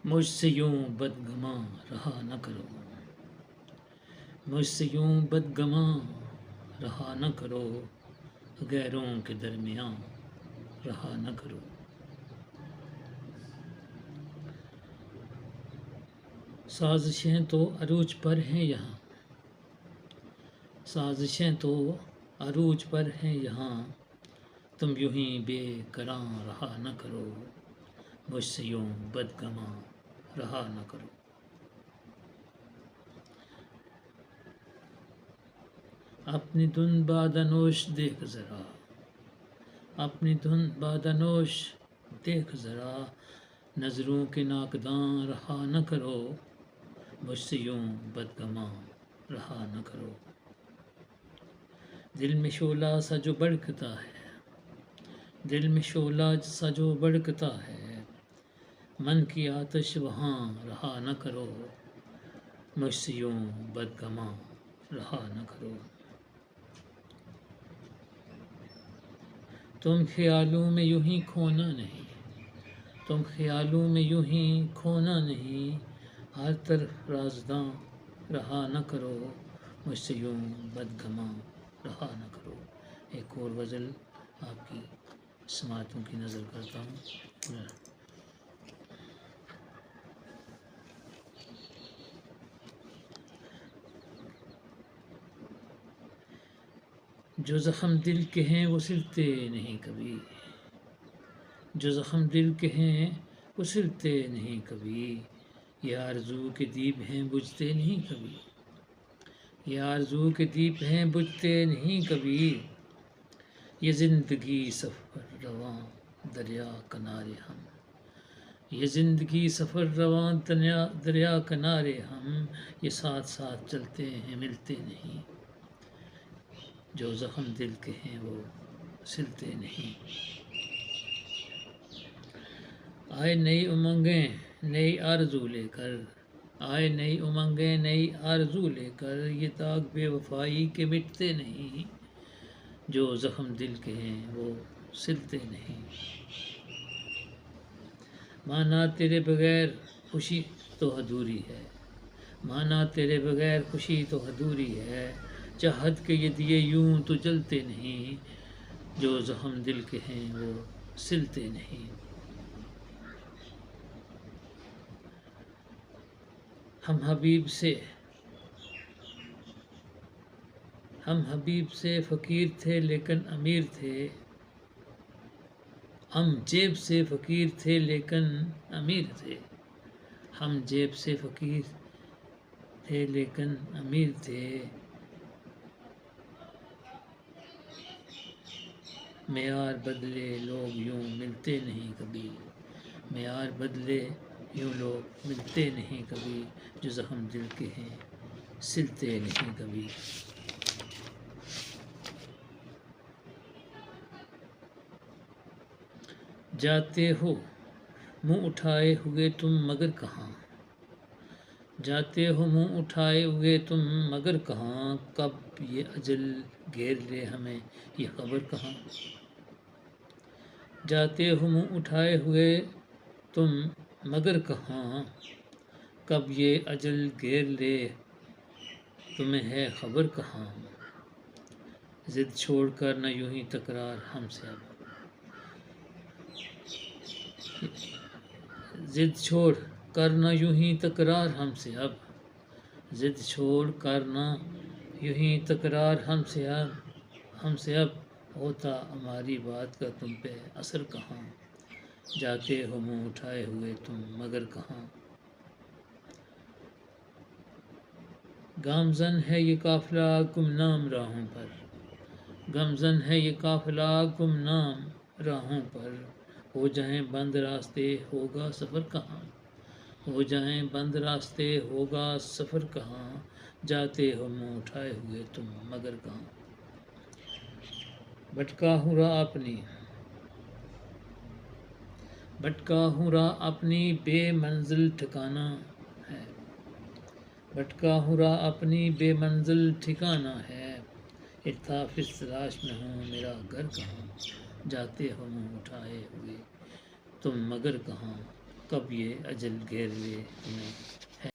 مجھ سے یوں بدگماں رہا نہ کرو، مجھ سے یوں بدگماں رہا نہ کرو، غیروں کے درمیاں رہا نہ کرو۔ سازشیں تو عروج پر ہیں یہاں، سازشیں تو عروج پر ہیں یہاں، تم یوں ہی بے کراں رہا نہ کرو، مجھ سے یوں بدگماں رہا نہ کرو۔ اپنی دھن بادنوش دیکھ ذرا، اپنی دھن بادنوش دیکھ ذرا، نظروں کے ناکداں رہا نہ کرو، مجھ سے یوں بدگماں رہا نہ کرو۔ دل میں شعلہ سا جو بھڑکتا ہے، دل میں شعلہ سا جو بھڑکتا ہے، من کی آتش وہاں رہا نہ کرو، مجھ سے یوں بدگماں رہا نہ کرو۔ تم خیالوں میں یوں ہی کھونا نہیں، تم خیالوں میں یوں ہی کھونا نہیں، ہر طرف رازداں رہا نہ کرو، مجھ سے یوں بدگماں رہا نہ کرو۔ ایک اور غزل آپ کی سماعتوں کی نظر کرتا ہوں۔ جو زخم دل کے ہیں وہ سلتے نہیں کبھی، جو زخم دل کے ہیں وہ سلتے نہیں کبھی، یہ آرزو کے دیپ ہیں بجھتے نہیں کبھی، یہ آرزو کے دیپ ہیں بجھتے نہیں کبھی، یہ زندگی سفر رواں دریا کنارے ہم، یہ زندگی سفر رواں دریا کنارے ہم، یہ ساتھ ساتھ چلتے ہیں ملتے نہیں، جو زخم دل کے ہیں وہ سلتے نہیں۔ آئے نئی امنگیں نئی آرزو لے کر، آئے نئی امنگیں نئی آرزو لے کر، یہ داغ بے وفائی کے مٹتے نہیں، جو زخم دل کے ہیں وہ سلتے نہیں۔ مانا تیرے بغیر خوشی تو ادھوری ہے، مانا تیرے بغیر خوشی تو ادھوری ہے، چاہت کے یہ دیے یوں تو جلتے نہیں، جو زخم دل کے ہیں وہ سلتے نہیں۔ ہم حبیب سے فقیر تھے لیکن امیر تھے، ہم جیب سے فقیر تھے لیکن امیر تھے، ہم جیب سے فقیر تھے لیکن امیر تھے، معیار بدلے لوگ یوں ملتے نہیں کبھی، معیار بدلے یوں لوگ ملتے نہیں کبھی، جو زخم دل کے ہیں سلتے نہیں کبھی۔ جاتے ہو منہ اٹھائے ہوئے تم مگر کہاں، جاتے ہو منہ اٹھائے ہوئے تم مگر کہاں، کب یہ اجل گھیر لے ہمیں یہ خبر کہاں، جاتے ہو منہ اٹھائے ہوئے تم مگر کہاں، کب یہ اجل گھیر لے تمہیں ہے خبر کہاں، ضد چھوڑ کر نہ یوں ہی تکرار ہم سے اب، ضد چھوڑ کر نہ یوں ہی تکرار ہم سے اب، ضد چھوڑ کر نہ یوں ہی تکرار ہم سے اب، ہوتا ہماری بات کا تم پہ اثر کہاں، جاتے ہو منہ اٹھائے ہوئے تم مگر کہاں۔ گامزن ہے یہ قافلہ گمنام راہوں پر، گامزن ہے یہ قافلہ گمنام راہوں پر، ہو جائیں بند راستے ہوگا سفر کہاں، ہو جائیں بند راستے ہوگا سفر کہاں، جاتے ہو منہ اٹھائے ہوئے تم مگر کہاں۔ بھٹکا ہوں راہ اپنی، بھٹکا ہوں راہ اپنی بے منزل ٹھکانہ ہے، بھٹکا ہوں راہ اپنی بے منزل ٹھکانہ ہے، اتحاف اس تلاش میں ہوں میرا گھر کہاں، جاتے ہو منہ اٹھائے ہوئے تم مگر کہاں۔ کب یہ اجل گھیر لے تمہیں۔